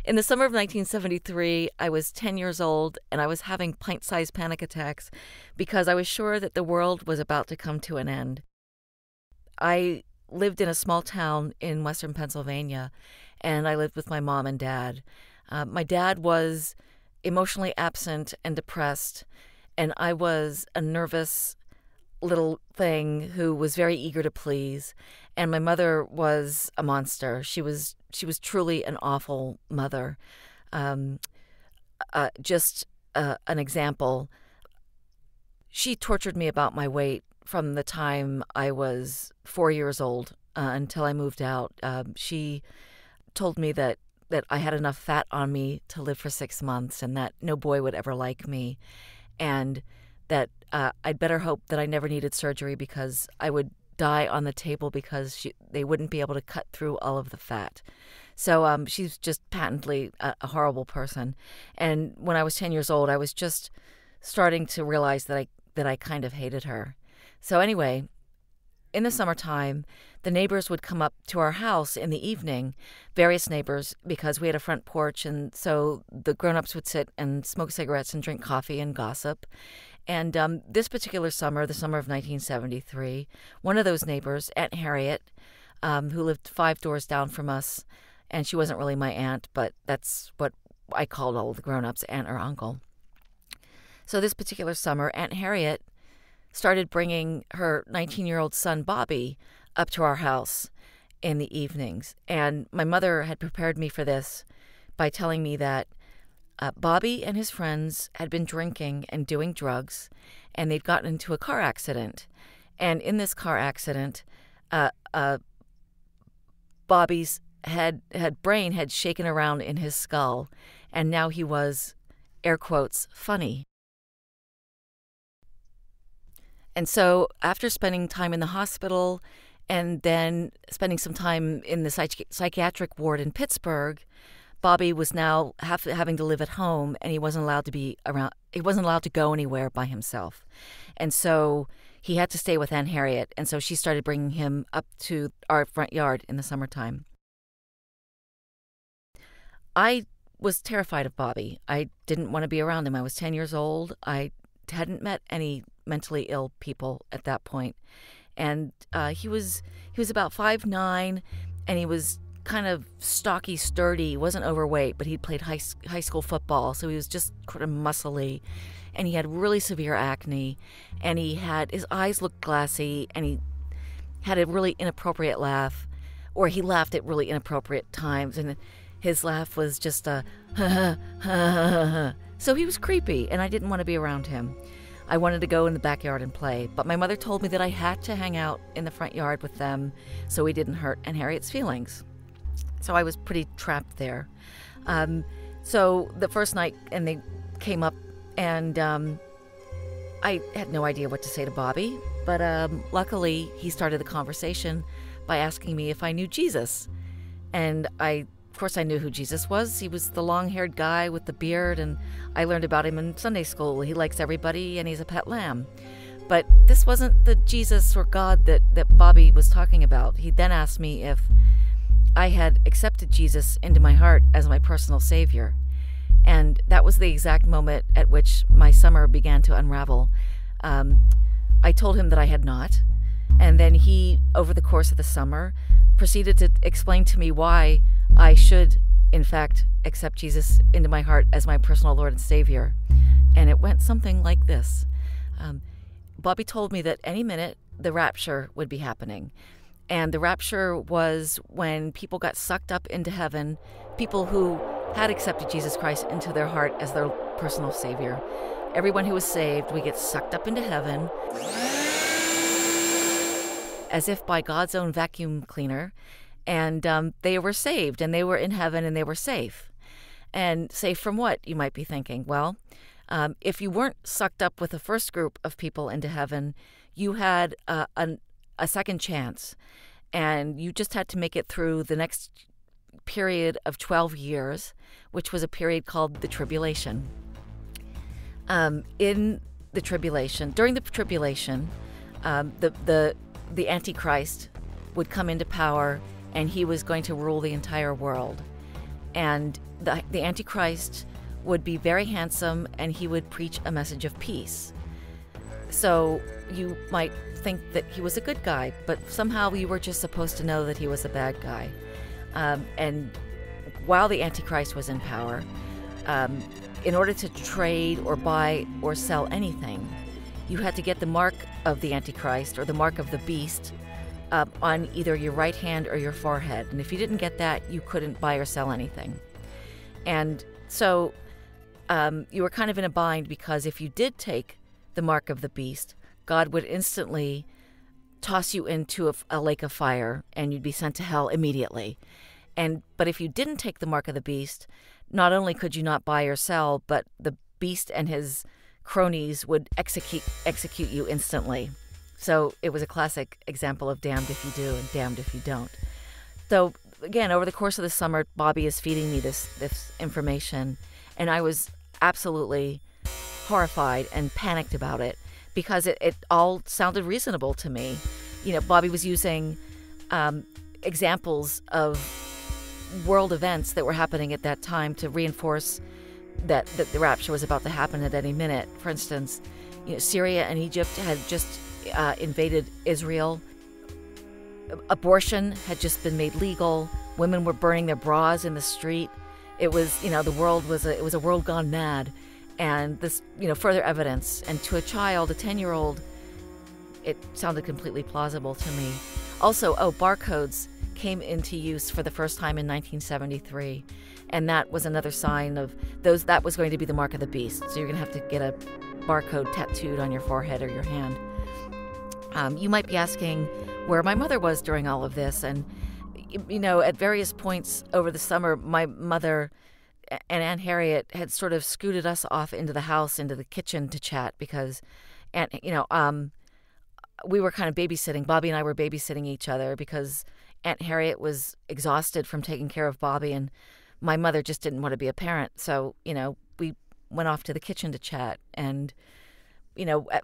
In the summer of 1973, I was 10 years old, and I was having pint-sized panic attacks because I was sure that the world was about to come to an end. I lived in a small town in western Pennsylvania, and I lived with my mom and dad. My dad was emotionally absent and depressed, and I was a nervous little thing who was very eager to please. And my mother was a monster. She was truly an awful mother. Just an example. She tortured me about my weight from the time I was 4 years old until I moved out. She told me that I had enough fat on me to live for 6 months and that no boy would ever like me, and that I'd better hope that I never needed surgery because I would die on the table because they wouldn't be able to cut through all of the fat. So she's just patently a horrible person. And when I was 10 years old, I was just starting to realize that I kind of hated her. So anyway, in the summertime, the neighbors would come up to our house in the evening, various neighbors, because we had a front porch, and so the grown-ups would sit and smoke cigarettes and drink coffee and gossip. And this particular summer, the summer of 1973, one of those neighbors, Aunt Harriet, who lived 5 doors down from us, and she wasn't really my aunt, but that's what I called all the grown-ups, aunt or uncle. So this particular summer, Aunt Harriet started bringing her 19-year-old son, Bobby, up to our house in the evenings. And my mother had prepared me for this by telling me that Bobby and his friends had been drinking and doing drugs, and they'd gotten into a car accident. And in this car accident, Bobby's brain had shaken around in his skull, and now he was, air quotes, funny. And so after spending time in the hospital and then spending some time in the psychiatric ward in Pittsburgh, Bobby was now having to live at home, and he wasn't allowed to be around. He wasn't allowed to go anywhere by himself. And so he had to stay with Aunt Harriet, and so she started bringing him up to our front yard in the summertime. I was terrified of Bobby. I didn't want to be around him. I was 10 years old. I hadn't met any mentally ill people at that point. And he was about 5'9", and he was kind of stocky, sturdy. He wasn't overweight, but he'd played high school football, so he was just kind of muscly. And he had really severe acne, and his eyes looked glassy, and he had a really inappropriate laugh, or he laughed at really inappropriate times, and his laugh was just a ha ha ha ha. So he was creepy, and I didn't want to be around him. I wanted to go in the backyard and play, but my mother told me that I had to hang out in the front yard with them so we didn't hurt Aunt Harriet's feelings. So I was pretty trapped there. So the first night, and they came up, and I had no idea what to say to Bobby, but luckily he started the conversation by asking me if I knew Jesus. And of course I knew who Jesus was. He was the long-haired guy with the beard, and I learned about him in Sunday school. He likes everybody, and he's a pet lamb. But this wasn't the Jesus or God that Bobby was talking about. He then asked me if I had accepted Jesus into my heart as my personal savior. And that was the exact moment at which my summer began to unravel. I told him that I had not. And then he, over the course of the summer, proceeded to explain to me why I should, in fact, accept Jesus into my heart as my personal Lord and Savior. And it went something like this. Bobby told me that any minute the rapture would be happening. And the rapture was when people got sucked up into heaven, people who had accepted Jesus Christ into their heart as their personal Savior. Everyone who was saved would get sucked up into heaven as if by God's own vacuum cleaner. And they were saved, and they were in heaven, and they were safe. And safe from what, you might be thinking? Well, if you weren't sucked up with the first group of people into heaven, you had a second chance, and you just had to make it through the next period of 12 years, which was a period called the tribulation. During the tribulation, the Antichrist would come into power, and he was going to rule the entire world. and the Antichrist would be very handsome, and he would preach a message of peace. So you might think that he was a good guy, but somehow you were just supposed to know that he was a bad guy. And while the Antichrist was in power, in order to trade or buy or sell anything, you had to get the mark of the Antichrist or the mark of the beast on either your right hand or your forehead. And if you didn't get that, you couldn't buy or sell anything. And so you were kind of in a bind, because if you did take the mark of the beast, God would instantly toss you into a lake of fire, and you'd be sent to hell immediately. But if you didn't take the mark of the beast, not only could you not buy or sell, but the beast and his cronies would execute you instantly. So it was a classic example of damned if you do and damned if you don't. So again, over the course of the summer, Bobby is feeding me this information, and I was absolutely horrified and panicked about it, because it all sounded reasonable to me. You know, Bobby was using examples of world events that were happening at that time to reinforce that the rapture was about to happen at any minute. For instance, Syria and Egypt had just invaded Israel. Abortion had just been made legal. Women were burning their bras in the street. It was, the world was a world gone mad. And this, further evidence. And to a child, a 10-year-old, it sounded completely plausible to me. Also, barcodes came into use for the first time in 1973. And that was another sign of that was going to be the mark of the beast. So you're going to have to get a barcode tattooed on your forehead or your hand. You might be asking where my mother was during all of this. And, at various points over the summer, my mother and Aunt Harriet had sort of scooted us off into the house, into the kitchen to chat, because, we were kind of babysitting. Bobby and I were babysitting each other because Aunt Harriet was exhausted from taking care of Bobby, and my mother just didn't want to be a parent. So, we went off to the kitchen to chat. And,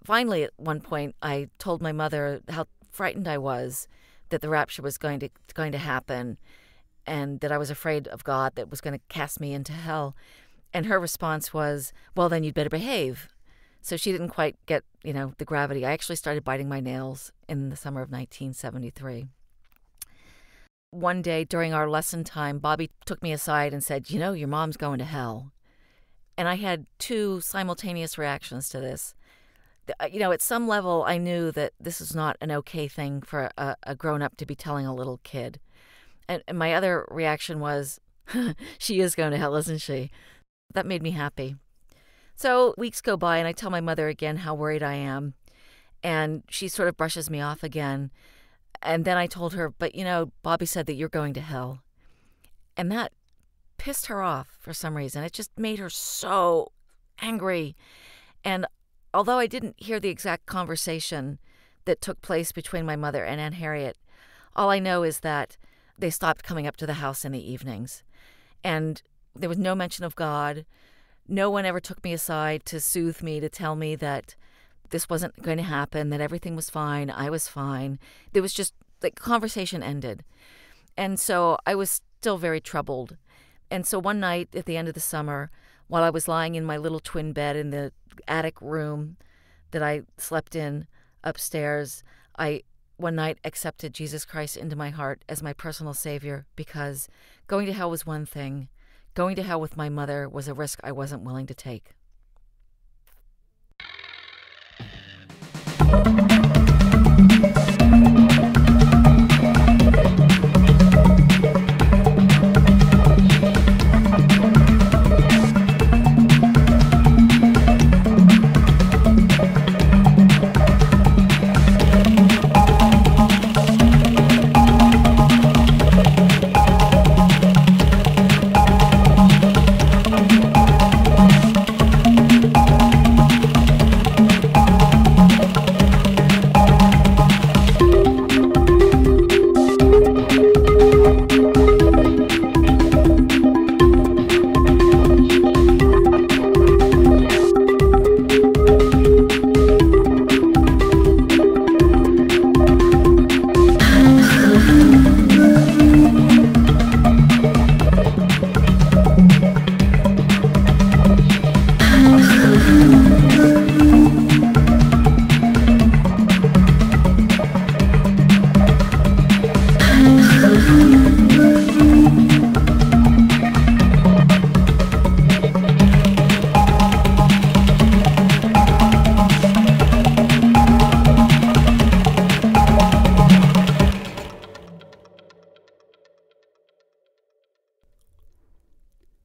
finally at one point, I told my mother how frightened I was that the rapture was going to happen, and that I was afraid of God that was going to cast me into hell. And her response was, well, then you'd better behave. So she didn't quite get, the gravity. I actually started biting my nails in the summer of 1973. One day during our lesson time, Bobby took me aside and said, your mom's going to hell. And I had two simultaneous reactions to this. At some level, I knew that this is not an okay thing for a grown-up to be telling a little kid. And my other reaction was, she is going to hell, isn't she? That made me happy. So weeks go by, and I tell my mother again how worried I am. And she sort of brushes me off again. And then I told her, but, Bobby said that you're going to hell. And that pissed her off for some reason. It just made her so angry. And although I didn't hear the exact conversation that took place between my mother and Aunt Harriet, all I know is that they stopped coming up to the house in the evenings. And there was no mention of God. No one ever took me aside to soothe me, to tell me that this wasn't going to happen, that everything was fine, I was fine. There was just, the conversation ended. And so I was still very troubled. And so one night at the end of the summer, while I was lying in my little twin bed in the attic room that I slept in upstairs, I one night accepted Jesus Christ into my heart as my personal savior, because going to hell was one thing. Going to hell with my mother was a risk I wasn't willing to take.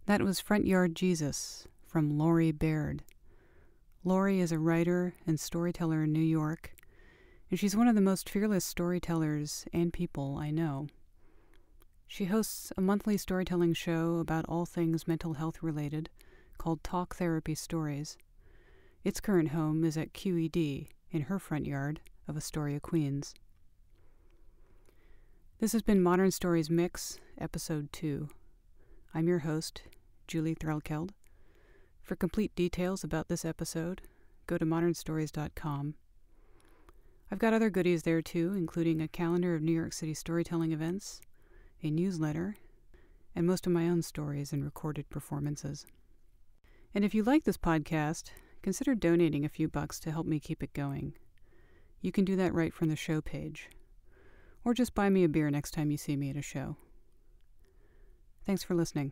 That was Front Yard Jesus from Lori Baird. Lori is a writer and storyteller in New York, and she's one of the most fearless storytellers and people I know. She hosts a monthly storytelling show about all things mental health related called Talk Therapy Stories. Its current home is at QED in her front yard of Astoria, Queens. This has been Modern Stories Mix, Episode 2. I'm your host, Julie Threlkeld. For complete details about this episode, go to modernstories.com. I've got other goodies there too, including a calendar of New York City storytelling events, a newsletter, and most of my own stories and recorded performances. And if you like this podcast, consider donating a few bucks to help me keep it going. You can do that right from the show page. Or just buy me a beer next time you see me at a show. Thanks for listening.